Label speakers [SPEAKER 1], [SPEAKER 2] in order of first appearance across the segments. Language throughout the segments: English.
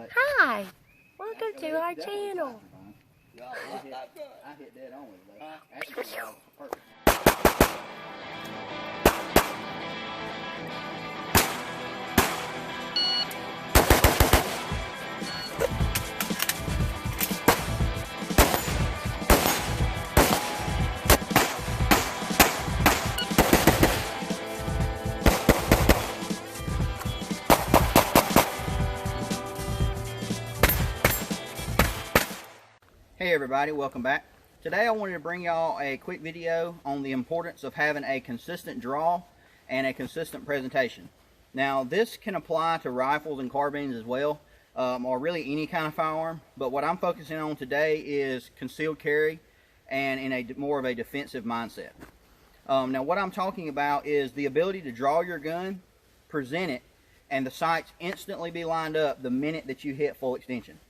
[SPEAKER 1] Hi, welcome to our channel.
[SPEAKER 2] I hit dead on with it. Actually, perfect. Hey everybody, welcome back. Today I wanted to bring y'all a quick video on the importance of having a consistent draw and a consistent presentation. Now this can apply to rifles and carbines as well, or really any kind of firearm, but what I'm focusing on today is concealed carry and in a more of a defensive mindset. Now what I'm talking about is the ability to draw your gun, present it, and the sights instantly be lined up the minute that you hit full extension.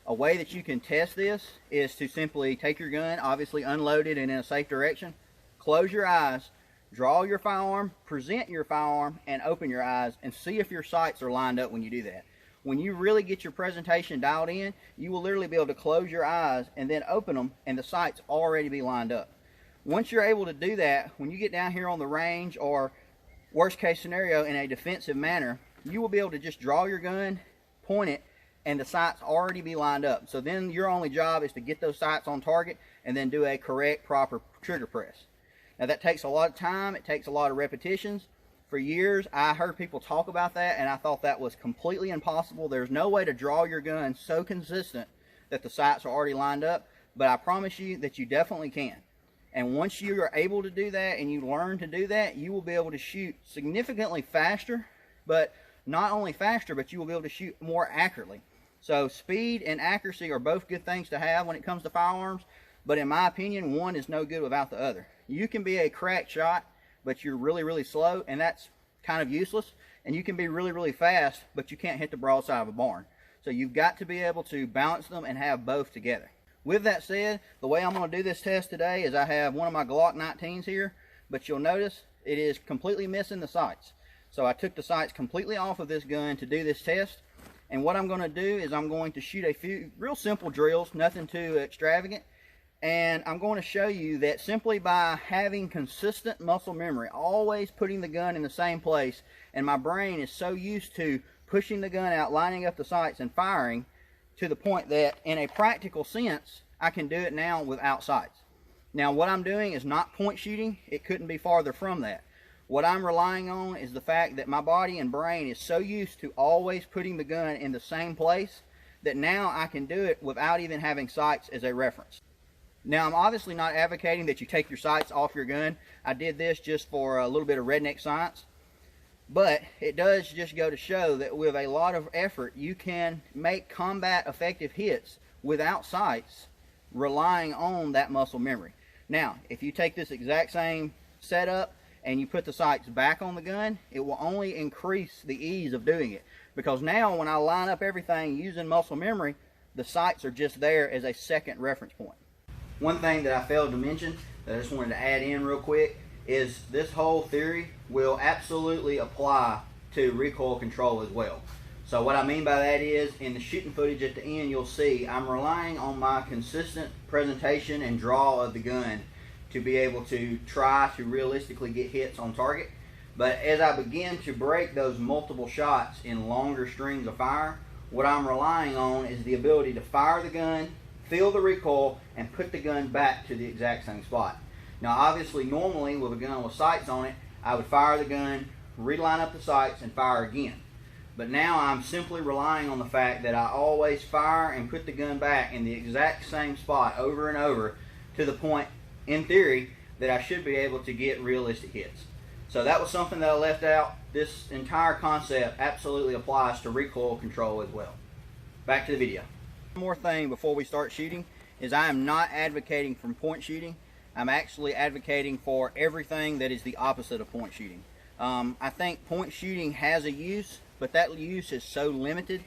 [SPEAKER 2] A way that you can test this is to simply take your gun, obviously unload it and in a safe direction, close your eyes, draw your firearm, present your firearm, and open your eyes and see if your sights are lined up when you do that. When you really get your presentation dialed in, you will literally be able to close your eyes and then open them and the sights already be lined up. Once you're able to do that, when you get down here on the range or worst case scenario in a defensive manner, you will be able to just draw your gun, point it, and the sights already be lined up. So then your only job is to get those sights on target and then do a correct, proper trigger press. Now that takes a lot of time, it takes a lot of repetitions. For years I heard people talk about that and I thought that was completely impossible. There's no way to draw your gun so consistent that the sights are already lined up, but I promise you that you definitely can. And once you are able to do that and you learn to do that, you will be able to shoot significantly faster, but not only faster, but you will be able to shoot more accurately. So speed and accuracy are both good things to have when it comes to firearms, but in my opinion, one is no good without the other. You can be a crack shot, but you're really slow, and that's kind of useless. And you can be really fast, but you can't hit the broadside of a barn. So you've got to be able to balance them and have both together. With that said, the way I'm going to do this test today is I have one of my Glock 19s here, but you'll notice it is completely missing the sights. So I took the sights completely off of this gun to do this test. And what I'm going to do is I'm going to shoot a few real simple drills, nothing too extravagant. And I'm going to show you that simply by having consistent muscle memory, always putting the gun in the same place, and my brain is so used to pushing the gun out, lining up the sights, and firing, to the point that in a practical sense, I can do it now without sights. Now what I'm doing is not point shooting. It couldn't be farther from that. What I'm relying on is the fact that my body and brain is so used to always putting the gun in the same place that now I can do it without even having sights as a reference. Now I'm obviously not advocating that you take your sights off your gun. I did this just for a little bit of redneck science. But it does just go to show that with a lot of effort you can make combat effective hits without sights, relying on that muscle memory. Now if you take this exact same setup and you put the sights back on the gun, it will only increase the ease of doing it. Because now when I line up everything using muscle memory, the sights are just there as a second reference point. One thing that I failed to mention that I just wanted to add in real quick is this whole theory will absolutely apply to recoil control as well. So what I mean by that is, in the shooting footage at the end, you'll see I'm relying on my consistent presentation and draw of the gun to be able to try to realistically get hits on target. But as I begin to break those multiple shots in longer strings of fire, what I'm relying on is the ability to fire the gun, feel the recoil, and put the gun back to the exact same spot. Now obviously normally with a gun with sights on it, I would fire the gun, reline up the sights, and fire again. But now I'm simply relying on the fact that I always fire and put the gun back in the exact same spot over and over, to the point in theory that I should be able to get realistic hits. So that was something that I left out. This entire concept absolutely applies to recoil control as well. Back to the video. One more thing before we start shooting is I am not advocating for point shooting. I'm actually advocating for everything that is the opposite of point shooting. I think point shooting has a use, but that use is so limited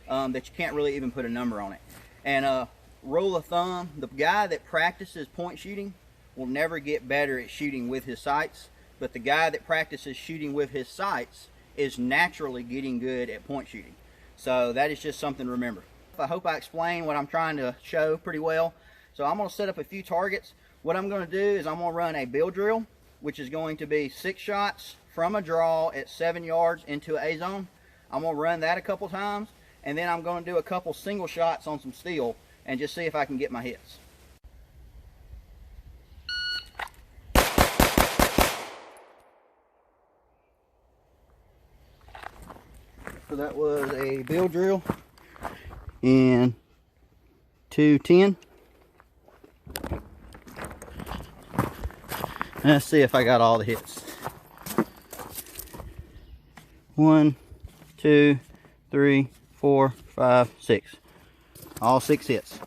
[SPEAKER 2] that you can't really even put a number on it. And rule of thumb, the guy that practices point shooting will never get better at shooting with his sights, but the guy that practices shooting with his sights is naturally getting good at point shooting. So that is just something to remember. I hope I explained what I'm trying to show pretty well. So I'm going to set up a few targets. What I'm going to do is I'm going to run a bill drill, which is going to be 6 shots from a draw at 7 yards into an A-zone. I'm going to run that a couple times, and then I'm going to do a couple single shots on some steel and just see if I can get my hits. So that was a bill drill in 210. Let's see if I got all the hits. 1, 2, 3, 4, 5, 6. All 6 hits.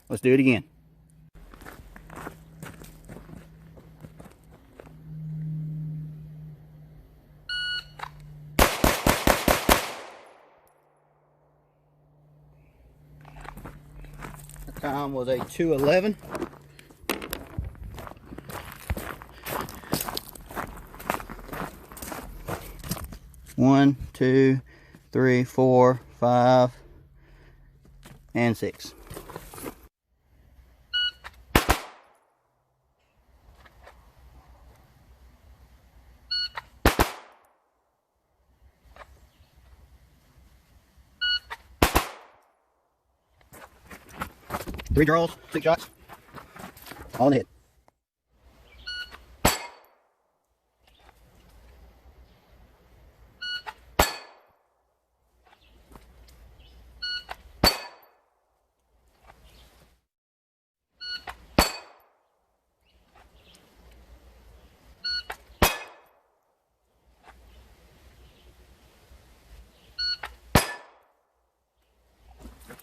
[SPEAKER 2] Let's do it again. The time was a 2:11. One, 2, 3, 4, 5, and 6. Three draws, 6 shots, all in the head.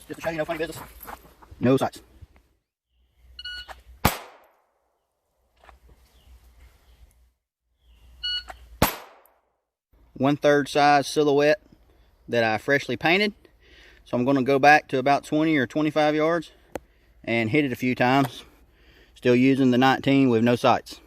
[SPEAKER 2] Just to show you no funny business. No sights. One-third size silhouette that I freshly painted. So I'm going to go back to about 20 or 25 yards and hit it a few times. Still using the 19 with no sights.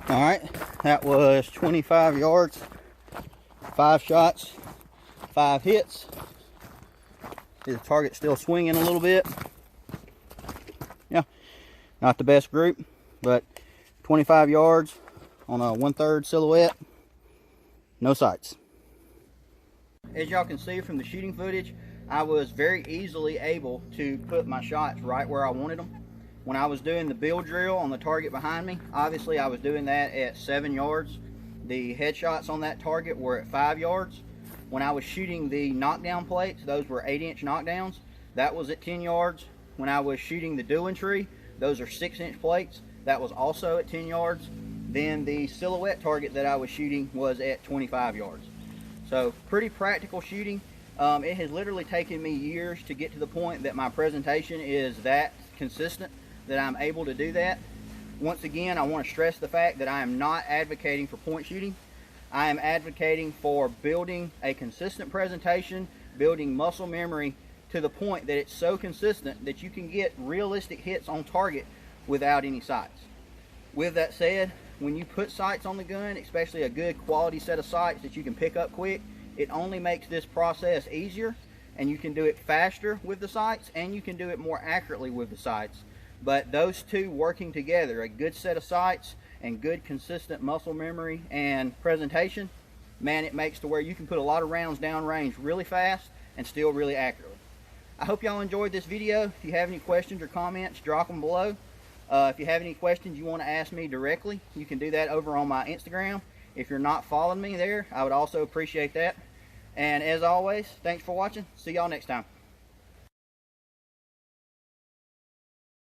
[SPEAKER 2] All right, that was 25 yards, 5 shots, 5 hits. See the target still swinging a little bit. Yeah, not the best group, but 25 yards on a 1/3 silhouette, no sights. As y'all can see from the shooting footage, I was very easily able to put my shots right where I wanted them. When I was doing the bill drill on the target behind me, obviously I was doing that at 7 yards. The headshots on that target were at 5 yards. When I was shooting the knockdown plates, those were 8-inch knockdowns. That was at 10 yards. When I was shooting the dueling tree, those are 6-inch plates. That was also at 10 yards. Then the silhouette target that I was shooting was at 25 yards. So pretty practical shooting. It has literally taken me years to get to the point that my presentation is that consistent, that I'm able to do that. Once again, I want to stress the fact that I am not advocating for point shooting. I am advocating for building a consistent presentation, building muscle memory to the point that it's so consistent that you can get realistic hits on target without any sights. With that said, when you put sights on the gun, especially a good quality set of sights that you can pick up quick, it only makes this process easier, and you can do it faster with the sights, and you can do it more accurately with the sights. But those two working together, a good set of sights and good consistent muscle memory and presentation, man, it makes to where you can put a lot of rounds downrange really fast and still really accurately. I hope y'all enjoyed this video. If you have any questions or comments, drop them below. If you have any questions you want to ask me directly, you can do that over on my Instagram. If you're not following me there, I would also appreciate that. And as always, thanks for watching. See y'all next time.